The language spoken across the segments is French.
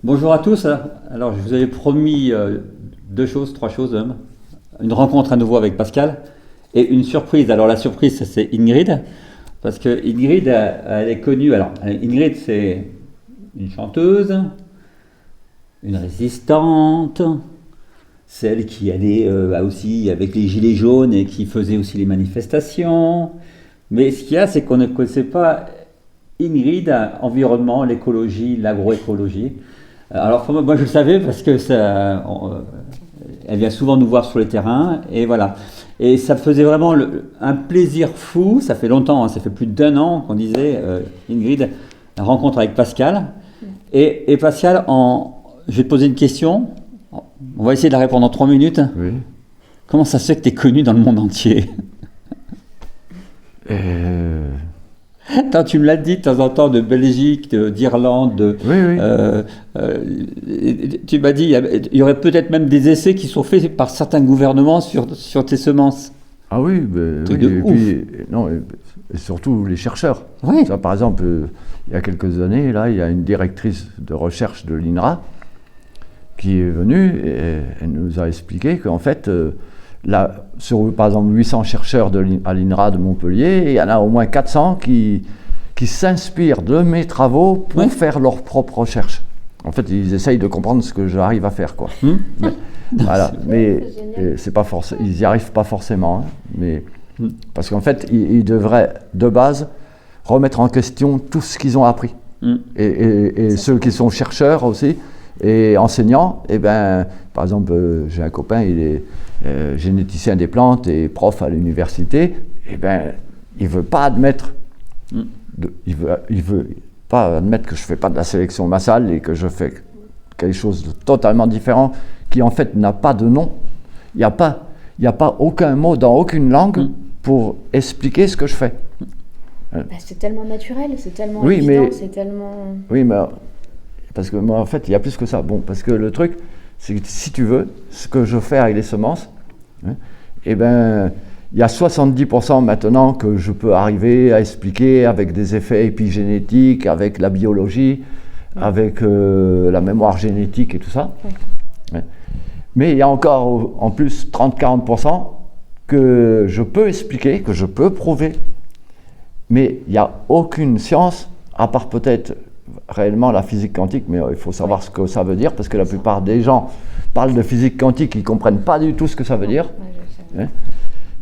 Bonjour à tous. Alors, je vous avais promis trois choses même. Une rencontre à nouveau avec Pascal et une surprise. Alors, la surprise, c'est Ingrid. Parce que Ingrid, elle est connue. Alors, Ingrid, c'est une chanteuse, une résistante, celle qui allait aussi avec les Gilets jaunes et qui faisait aussi les manifestations. Mais ce qu'il y a, c'est qu'on ne connaissait pas Ingrid, environnement, l'écologie, l'agroécologie. Alors moi je le savais parce que elle vient souvent nous voir sur les terrains et voilà. Et ça faisait vraiment un plaisir fou. Ça fait longtemps, hein, ça fait plus d'1 an qu'on disait Ingrid, la rencontre avec Pascal. Et Pascal, je vais te poser une question. On va essayer de la répondre en 3 minutes. Oui. Comment ça se fait que tu es connu dans le monde entier? Attends, tu me l'as dit de temps en temps, de Belgique, d'Irlande. Oui. Tu m'as dit il y aurait peut-être même des essais qui sont faits par certains gouvernements sur tes semences. Ah oui, Truc oui, de et ouf. puis, non, et surtout les chercheurs. Oui. Ça, par exemple, il y a quelques années, là, il y a une directrice de recherche de l'INRA qui est venue et elle nous a expliqué qu'en fait, là, sur par exemple 800 chercheurs à l'INRA de Montpellier, il y en a au moins 400 qui s'inspirent de mes travaux pour faire leur propre recherche. En fait, ils essayent de comprendre ce que j'arrive à faire, quoi. Voilà, mais c'est pas ils n'y arrivent pas forcément, hein, mais parce qu'en fait, ils devraient de base remettre en question tout ce qu'ils ont appris. Et ceux qui sont chercheurs aussi et enseignants, eh ben, par exemple, j'ai un copain, il est généticien des plantes et prof à l'université. Eh ben, il veut pas admettre, il veut pas admettre que je fais pas de la sélection massale et que je fais quelque chose de totalement différent qui en fait n'a pas de nom. Il n'y a pas aucun mot dans aucune langue pour expliquer ce que je fais. C'est tellement naturel, c'est tellement Oui, évident, mais- c'est tellement... Oui, mais parce que moi, en fait, il y a plus que ça. Bon, parce que le truc, c'est que si tu veux, ce que je fais avec les semences, hein, eh ben, il y a 70% maintenant que je peux arriver à expliquer avec des effets épigénétiques, avec la biologie, avec la mémoire génétique et tout ça. Oui. Ouais. Mais il y a encore en plus 30-40% que je peux expliquer, que je peux prouver. Mais il n'y a aucune science, à part peut-être réellement la physique quantique, mais il faut savoir ce que ça veut dire, parce que la plupart des gens parlent de physique quantique, ils ne comprennent pas du tout ce que ça veut dire. Ouais,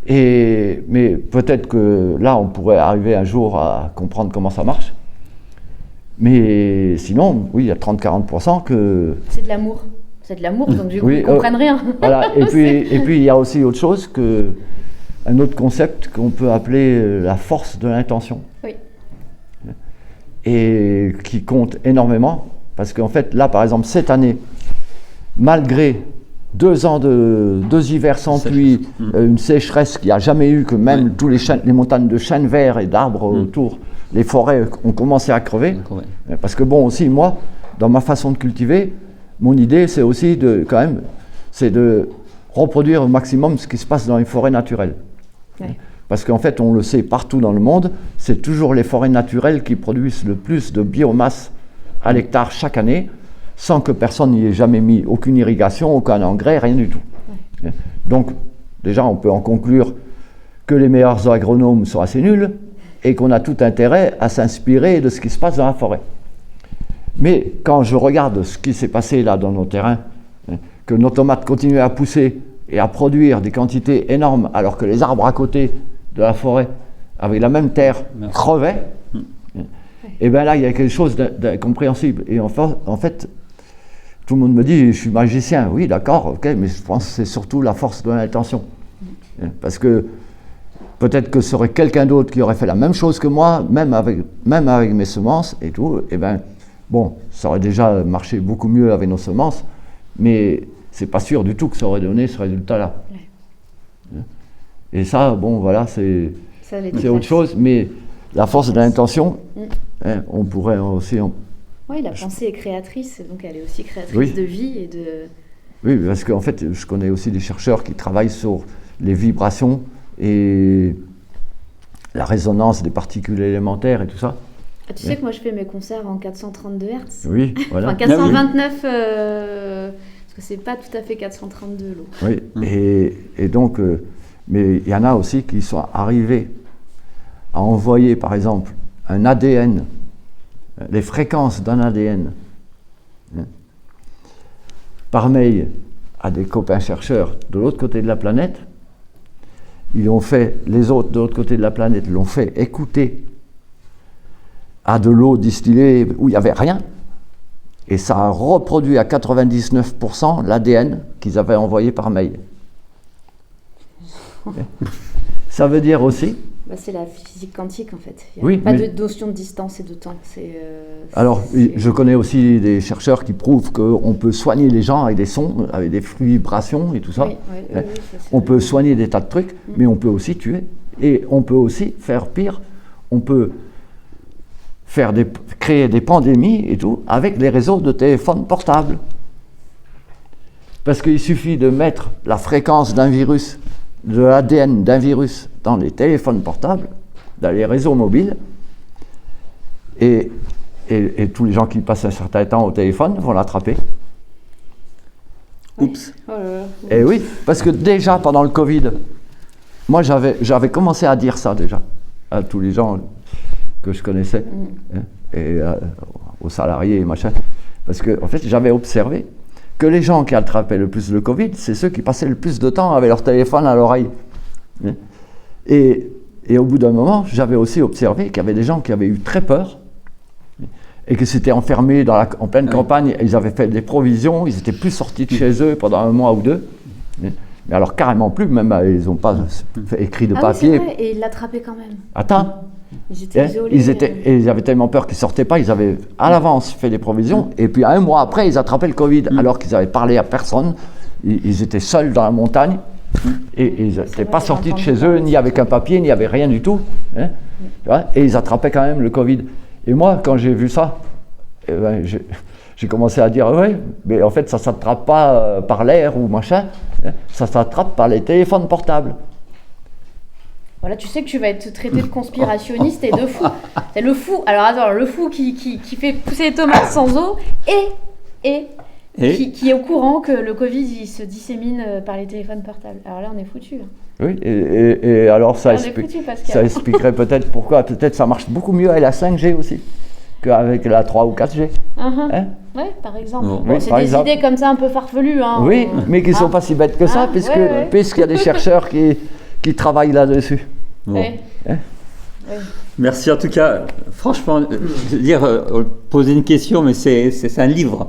je sais. Mais peut-être que là, on pourrait arriver un jour à comprendre comment ça marche. Mais sinon, oui, il y a 30-40% que... C'est de l'amour. C'est de l'amour, donc du coup, Oui, ils comprennent rien. Voilà. Et puis, il y a aussi autre chose, un autre concept qu'on peut appeler la force de l'intention. Oui. Et qui compte énormément, parce qu'en fait, là, par exemple, cette année, malgré 2 ans deux hivers sans pluie, une sécheresse qu'il n'y a jamais eu, que même tous les montagnes de chênes verts et d'arbres autour, les forêts ont commencé à crever. D'accord, ouais. Parce que bon, aussi, moi, dans ma façon de cultiver, mon idée, c'est aussi c'est de reproduire au maximum ce qui se passe dans les forêts naturelles. Ouais. Parce qu'en fait, on le sait partout dans le monde, c'est toujours les forêts naturelles qui produisent le plus de biomasse à l'hectare chaque année, sans que personne n'y ait jamais mis aucune irrigation, aucun engrais, rien du tout. Ouais. Donc, déjà, on peut en conclure que les meilleurs agronomes sont assez nuls et qu'on a tout intérêt à s'inspirer de ce qui se passe dans la forêt. Mais quand je regarde ce qui s'est passé là dans nos terrains, que nos tomates continuent à pousser et à produire des quantités énormes, alors que les arbres à côté de la forêt, avec la même terre, crevaient, et bien là, il y a quelque chose d'incompréhensible. Et en fait, tout le monde me dit, je suis magicien. Oui, d'accord, ok, mais je pense que c'est surtout la force de l'intention. Parce que peut-être que ce serait quelqu'un d'autre qui aurait fait la même chose que moi, même avec mes semences et tout, et bien, bon, ça aurait déjà marché beaucoup mieux avec nos semences, mais c'est pas sûr du tout que ça aurait donné ce résultat-là. Ouais. Et ça, bon, voilà, c'est autre chose, mais la force de l'intention, on pourrait aussi... Oui, la pensée est créatrice, donc elle est aussi créatrice Oui. de vie et de... Oui, parce qu'en fait, je connais aussi des chercheurs qui travaillent sur les vibrations et la résonance des particules élémentaires et tout ça. Ah, tu sais que moi je fais mes concerts en 432 Hz. Oui, voilà. Enfin 429, parce que c'est pas tout à fait 432 l'eau. Oui, et donc, mais il y en a aussi qui sont arrivés à envoyer, par exemple, un ADN, les fréquences d'un ADN, par mail à des copains chercheurs de l'autre côté de la planète. Ils ont fait, les autres de l'autre côté de la planète l'ont fait écouter à de l'eau distillée où il n'y avait rien. Et ça a reproduit à 99% l'ADN qu'ils avaient envoyé par mail. Ça veut dire aussi... Bah, c'est la physique quantique en fait. Il Oui, n'y a pas mais- de notion de distance et de temps. Alors, c'est- je connais aussi des chercheurs qui prouvent qu'on peut soigner les gens avec des sons, avec des vibrations et tout ça. Oui, oui, oui, oui, ça, c'est On vrai. peut soigner des tas de trucs, mais on peut aussi tuer. Et on peut aussi faire pire. On peut créer des pandémies et tout avec les réseaux de téléphones portables. Parce qu'il suffit de mettre la fréquence d'un virus, de l'ADN d'un virus dans les téléphones portables, dans les réseaux mobiles, et tous les gens qui passent un certain temps au téléphone vont l'attraper. Oups. Oh là là. Et oui, parce que déjà pendant le Covid, moi j'avais commencé à dire ça déjà à tous les gens que je connaissais, hein, et aux salariés et machin, parce que en fait j'avais observé que les gens qui attrapaient le plus le Covid, c'est ceux qui passaient le plus de temps avec leur téléphone à l'oreille. Hein. Et au bout d'un moment, j'avais aussi observé qu'il y avait des gens qui avaient eu très peur et qui s'étaient enfermés en pleine campagne, et ils avaient fait des provisions, ils n'étaient plus sortis de chez eux pendant un mois ou deux. Mais alors carrément plus, même ils n'ont pas écrit de Ah papier. oui, c'est vrai, et il l'attrapait quand même. Attends, Ils étaient hein, isolés. et ils avaient tellement peur qu'ils ne sortaient pas, ils avaient à l'avance fait des provisions, et puis un mois après, ils attrapaient le Covid, alors qu'ils n'avaient parlé à personne. Ils étaient seuls dans la montagne, et ils n'étaient vrai, pas j'ai sortis de entendu chez eux, parler de ni ça. avec un papier, ni avec rien du tout. Hein, tu vois, et ils attrapaient quand même le Covid. Et moi, quand j'ai vu ça, eh ben, j'ai commencé à dire, ouais, mais en fait, ça ne s'attrape pas par l'air ou machin, hein, ça s'attrape par les téléphones portables. Voilà, tu sais que tu vas être traité de conspirationniste et de fou. C'est le fou. Alors attends, le fou qui fait pousser les tomates sans eau et qui est au courant que le Covid il se dissémine par les téléphones portables. Alors là, on est foutu. Oui, et alors ça, On est foutu, Pascal. ça expliquerait peut-être pourquoi, peut-être ça marche beaucoup mieux avec la 5G aussi qu'avec la 3 ou 4G. Hein? Oui, par exemple. Bon. Bon, Oui, c'est par des exemple. idées comme ça un peu farfelues. Hein. Oui, mais qui ne sont pas si bêtes que ça, Ah, puisque, ouais. puisqu'il y a des chercheurs qui travaillent là-dessus. Bon. Ouais. Hein? Ouais. Merci en tout cas. Franchement, je veux dire, poser une question, mais c'est un livre.